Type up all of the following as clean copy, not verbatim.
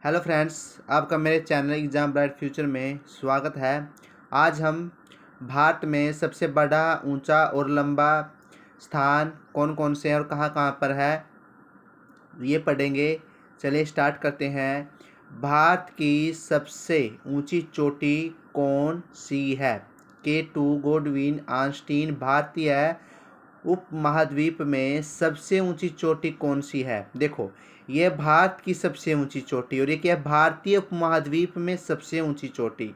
Hello friends, आपका मेरे channel exam bright future में स्वागत है। आज हम भारत में सबसे बड़ा ऊंचा और लंबा स्थान कौन कौन से हैं और कहाँ कहाँ पर है ये पढ़ेंगे। चलिए स्टार्ट करते हैं। भारत की सबसे ऊंची चोटी कौन सी है? K2 गोडविन आइंस्टीन भारतीय उपमहाद्वीप में सबसे ऊंची चोटी कौन सी है? देखो, ये भारत की सबसे ऊंची चोटी और ये क्या है? भारतीय उपमहाद्वीप में सबसे ऊंची चोटी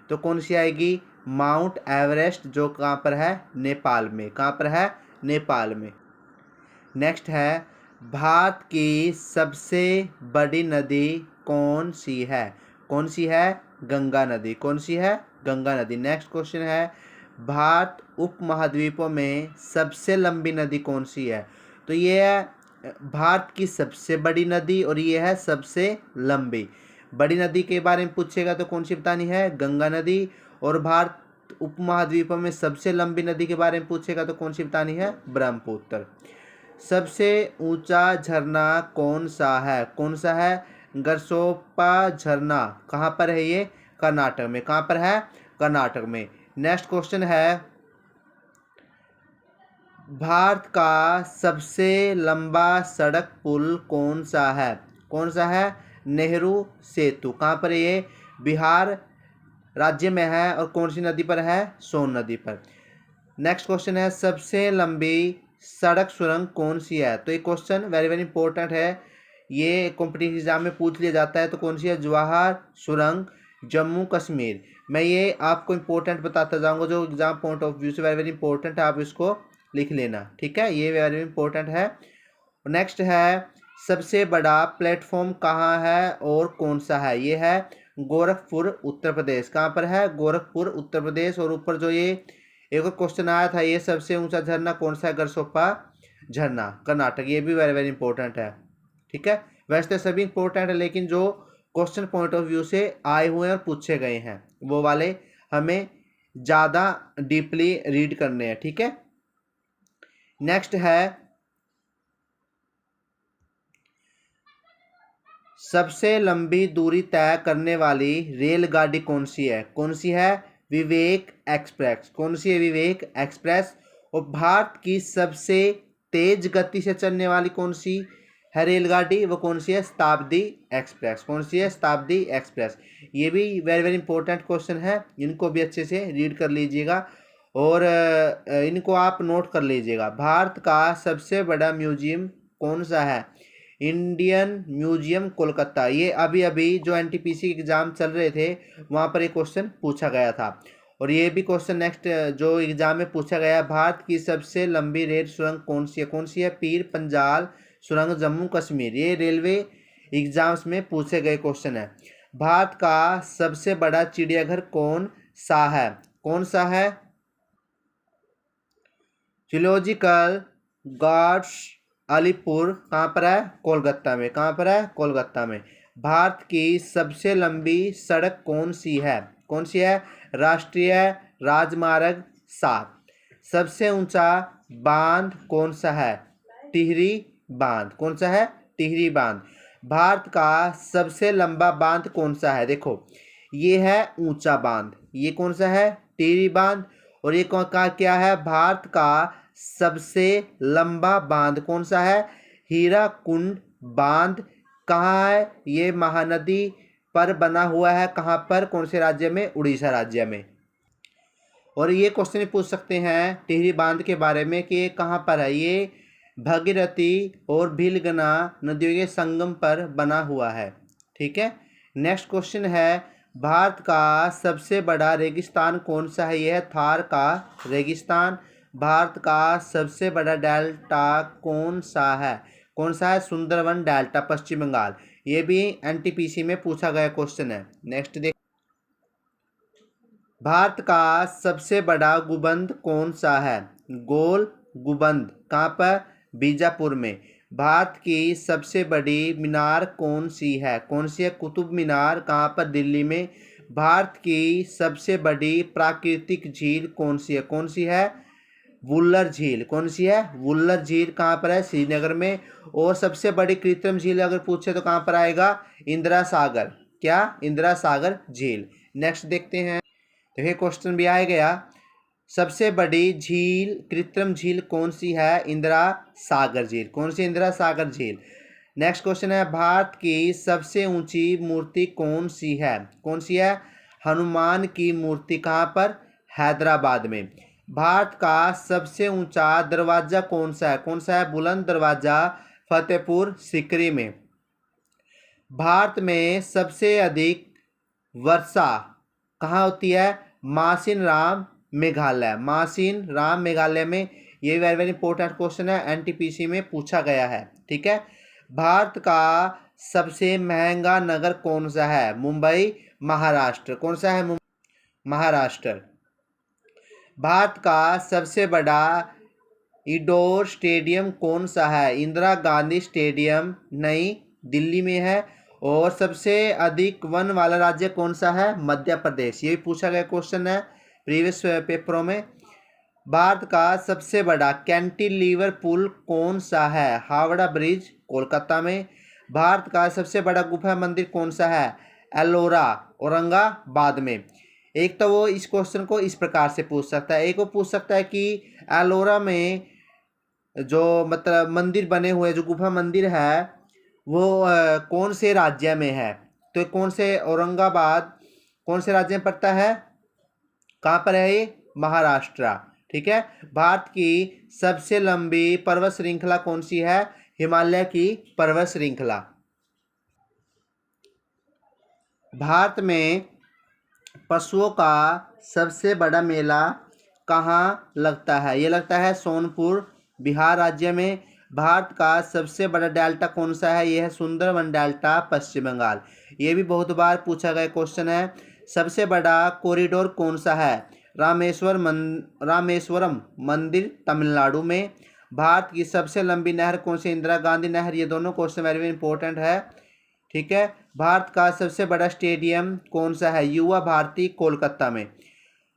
तो कौन सी आएगी? माउंट एवरेस्ट, जो कहाँ पर है? नेपाल में। कहाँ पर है? नेपाल में। नेक्स्ट है, भारत की सबसे बड़ी नदी कौन सी है? कौन सी है? गंगा नदी। कौन सी है? गंगा नदी। नेक्स्ट क्वेश्चन है, भारत उपमहाद्वीपों में सबसे लंबी नदी कौन सी है? तो ये है भारत की सबसे बड़ी नदी और ये है सबसे लंबी। बड़ी नदी के बारे में पूछेगा तो कौन सी बतानी है? गंगा नदी। और भारत उपमहाद्वीपों में सबसे लंबी नदी के बारे में पूछेगा तो कौन सी बतानी है? ब्रह्मपुत्र। सबसे ऊंचा झरना कौन सा है? कौन सा है? गरसोप्पा झरना। कहाँ पर है ये? कर्नाटक में। कहाँ पर है? कर्नाटक में। नेक्स्ट क्वेश्चन है, भारत का सबसे लंबा सड़क पुल कौन सा है? कौन सा है? नेहरू सेतु। कहाँ पर है ये? बिहार राज्य में है। और कौन सी नदी पर है? सोन नदी पर। नेक्स्ट क्वेश्चन है, सबसे लंबी सड़क सुरंग कौन सी है? तो ये क्वेश्चन वेरी वेरी इंपॉर्टेंट है, ये कॉम्पिटिटिव एग्जाम में पूछ लिया जाता है। तो कौन सी है? जवाहर सुरंग, जम्मू कश्मीर। मैं ये आपको इंपॉर्टेंट बताता जाऊंगा, जो एग्जाम पॉइंट ऑफ व्यू से वेरी वेरी इंपॉर्टेंट है, आप इसको लिख लेना, ठीक है? ये वेरी इंपॉर्टेंट है। नेक्स्ट है, सबसे बड़ा प्लेटफॉर्म कहाँ है और कौन सा है? ये है गोरखपुर उत्तर प्रदेश। कहाँ पर है? गोरखपुर उत्तर प्रदेश। और ऊपर जो ये एक और क्वेश्चन आया था, ये सबसे ऊंचा झरना कौन सा है? गरसोप्पा झरना, कर्नाटक। ये भी वेरी वेरी इंपॉर्टेंट है, ठीक है? वैसे तो सभी इंपॉर्टेंट है, लेकिन जो क्वेश्चन पॉइंट ऑफ व्यू से आए हुए हैं और पूछे गए हैं वो वाले हमें ज़्यादा डीपली रीड करने हैं, ठीक है? नेक्स्ट है, सबसे लंबी दूरी तय करने वाली रेलगाड़ी कौन सी है? कौन सी है? विवेक एक्सप्रेस। कौन सी है? विवेक एक्सप्रेस। और भारत की सबसे तेज गति से चलने वाली कौन सी है रेलगाड़ी? वो कौन सी है? शताब्दी एक्सप्रेस। कौन सी है? शताब्दी एक्सप्रेस। ये भी वेरी वेरी इंपॉर्टेंट क्वेश्चन है, इनको भी अच्छे से रीड कर लीजिएगा और इनको आप नोट कर लीजिएगा। भारत का सबसे बड़ा म्यूजियम कौन सा है? Indian museum Kolkata. ये अभी अभी जो एनटीपीसी एग्जाम चल रहे थे वहाँ पर एक क्वेश्चन पूछा गया था। और ये भी क्वेश्चन नेक्स्ट जो एग्जाम में पूछा गया, भारत की सबसे लंबी रेल सुरंग कौन सी है? कौन सी है? पीर पंजाल सुरंग, जम्मू कश्मीर। ये रेलवे एग्जाम्स में पूछे गए क्वेश्चन है। भारत का सबसे बड़ा चिड़ियाघर कौन सा है? कौन सा है? Zoological guards Alipur. कहाँ पर है? कोलकाता में। कहाँ पर है? कोलकाता में। भारत की सबसे लंबी सड़क कौन सी है? कौन सी है? राष्ट्रीय राजमार्ग 7। सबसे ऊंचा बांध कौन सा है? टिहरी बांध। कौन सा है? टिहरी बांध। भारत का सबसे लंबा बांध कौन सा है? देखो, ये है ऊंचा बांध। ये कौन सा है? टिहरी बांध। और ये कौन का क्या है? भारत का सबसे लंबा बांध कौन सा है? हीराकुंड बांध। कहाँ है? ये महानदी पर बना हुआ है। कहाँ पर? कौन से राज्य में? उड़ीसा राज्य में। और ये क्वेश्चन पूछ सकते हैं टिहरी बांध के बारे में कि ये कहाँ पर है? ये भगीरथी और भीलगना नदियों के संगम पर बना हुआ है, ठीक है? नेक्स्ट क्वेश्चन है, भारत का सबसे बड़ा रेगिस्तान कौन सा है? यह है थार का रेगिस्तान। भारत का सबसे बड़ा डेल्टा कौन सा है? कौन सा है? सुंदरवन डेल्टा, पश्चिम बंगाल। ये भी एनटीपीसी में पूछा गया क्वेश्चन है। नेक्स्ट देख, भारत का सबसे बड़ा गुंबद कौन सा है? गोल गुंबद। कहाँ पर? बीजापुर में। भारत की सबसे बड़ी मीनार कौन सी है? कौन सी है? कुतुब मीनार। कहाँ पर? दिल्ली में। भारत की सबसे बड़ी प्राकृतिक झील कौन सी है? कौन सी है? वुल्लर झील। कौन सी है? वुल्लर झील कहाँ पर है? श्रीनगर में। और सबसे बड़ी कृत्रिम झील अगर पूछे तो कहाँ पर आएगा? इंदिरा सागर। क्या? इंदिरा सागर झील। नेक्स्ट देखते हैं। देखिए क्वेश्चन भी आ गया, सबसे बड़ी झील कृत्रिम झील कौन सी है? इंदिरा सागर झील। कौन सी? इंदिरा सागर झील। नेक्स्ट क्वेश्चन है, भारत की सबसे ऊंची मूर्ति कौन सी है? कौन सी है? हनुमान की मूर्ति। कहाँ पर? हैदराबाद में। भारत का सबसे ऊंचा दरवाजा कौन सा है? कौन सा है? बुलंद दरवाजा, फतेहपुर सीकरी में। भारत में सबसे अधिक वर्षा कहाँ होती है? मासिन राम मेघालय। मासिन राम मेघालय में। ये वेरी वेरी इंपॉर्टेंट क्वेश्चन है, एनटीपीसी में पूछा गया है। ठीक है। भारत का सबसे महंगा नगर कौन सा है? मुंबई, महाराष्ट्र। कौन सा है? महाराष्ट्र। भारत का सबसे बड़ा इंडोर स्टेडियम कौन सा है? इंदिरा गांधी स्टेडियम नई दिल्ली में है। और सबसे अधिक वन वाला राज्य कौन सा है? मध्य प्रदेश। ये भी पूछा गया क्वेश्चन है प्रीवियस पेपरों में। भारत का सबसे बड़ा कैंटिलीवर पुल कौन सा है? हावड़ा ब्रिज, कोलकाता में। भारत का सबसे बड़ा गुफा मंदिर कौन सा है? एलोरा, औरंगाबाद में। एक तो वो इस क्वेश्चन को इस प्रकार से पूछ सकता है, एक वो पूछ सकता है कि एलोरा में जो मतलब मंदिर बने हुए, जो गुफा मंदिर है, वो कौन से राज्य में है? तो कौन से? औरंगाबाद कौन से राज्य में पड़ता है? कहाँ पर है ये? महाराष्ट्र। ठीक है। भारत की सबसे लंबी पर्वत श्रृंखला कौन सी है? हिमालय की पर्वत श्रृंखला। भारत में पशुओं का सबसे बड़ा मेला कहाँ लगता है? ये लगता है सोनपुर, बिहार राज्य में। भारत का सबसे बड़ा डेल्टा कौन सा है? यह है सुंदरवन डेल्टा, पश्चिम बंगाल। ये भी बहुत बार पूछा गया क्वेश्चन है। सबसे बड़ा कॉरिडोर कौन सा है? रामेश्वरम मंदिर, तमिलनाडु में। भारत की सबसे लंबी नहर कौन सी? इंदिरा गांधी नहर। ये दोनों क्वेश्चन वेरी वेरी इंपॉर्टेंट है। ठीक है। भारत का सबसे बड़ा स्टेडियम कौन सा है? युवा भारती, कोलकाता में।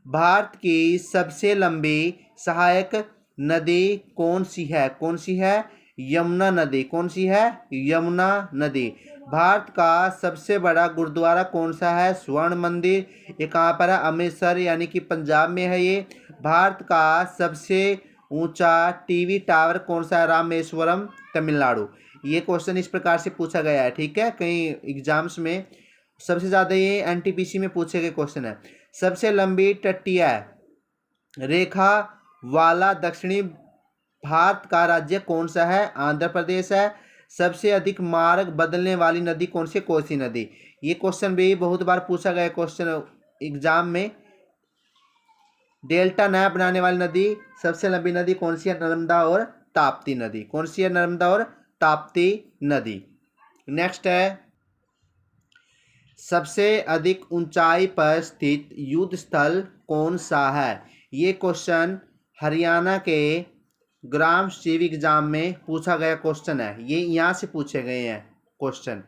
भारत की सबसे लंबी सहायक नदी कौन सी है? कौन सी है? यमुना नदी। कौन सी है? यमुना नदी। भारत का सबसे बड़ा गुरुद्वारा कौन सा है? स्वर्ण मंदिर। ये कहाँ पर है? अमृतसर यानी कि पंजाब में है ये। भारत का सबसे ऊंचा टीवी टावर कौन सा है? रामेश्वरम, तमिलनाडु। ये क्वेश्चन इस प्रकार से पूछा गया है। ठीक है। कई एग्जाम्स में सबसे ज़्यादा ये एनटीपीसी में पूछे गए क्वेश्चन है। सबसे लंबी तटीय रेखा वाला दक्षिणी भारत का राज्य कौन सा है? आंध्र प्रदेश है। सबसे अधिक मार्ग बदलने वाली नदी कौन सी? कोसी नदी। ये क्वेश्चन भी बहुत बार पूछा गया क्वेश्चन एग्जाम में। डेल्टा नया बनाने वाली नदी, सबसे लंबी नदी कौन सी है? नर्मदा और ताप्ती नदी। कौन सी है? नर्मदा और ताप्ती नदी। नेक्स्ट है, सबसे अधिक ऊंचाई पर स्थित युद्ध स्थल कौन सा है? ये क्वेश्चन हरियाणा के ग्राम सिविक एग्जाम में पूछा गया क्वेश्चन है। ये यहाँ से पूछे गए हैं क्वेश्चन।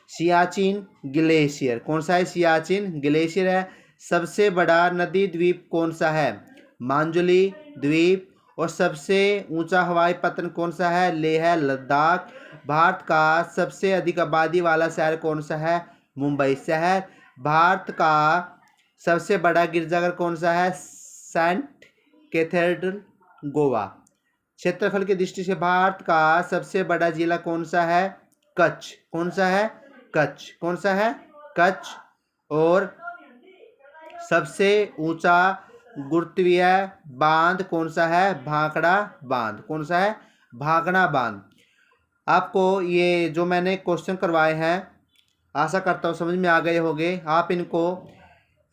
सियाचिन ग्लेशियर। कौन सा है? सियाचिन ग्लेशियर है। सबसे बड़ा नदी द्वीप कौन सा है? मांजुली द्वीप। और सबसे ऊंचा हवाई पतन कौन सा है? लेह लद्दाख। भारत का सबसे अधिक आबादी वाला शहर कौन सा है? मुंबई शहर। भारत का सबसे बड़ा गिरजाघर कौन सा है? Saint cathedral, Goa. क्षेत्रफल की दृष्टि से भारत का सबसे बड़ा जिला कौन सा है? कच्छ। कौन सा है? कच्छ। कौन सा है? कच्छ। और सबसे ऊंचा गुरुत्वीय बांध कौन सा है? भाखड़ा बांध। कौन सा है? भाखड़ा बांध। आपको ये जो मैंने क्वेश्चन करवाए हैं, आशा करता हूँ समझ में आ गए होंगे। आप इनको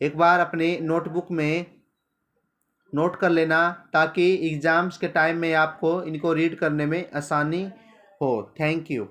एक बार अपने नोटबुक में नोट कर लेना, ताकि एग्ज़ाम्स के टाइम में आपको इनको रीड करने में आसानी हो। Thank you.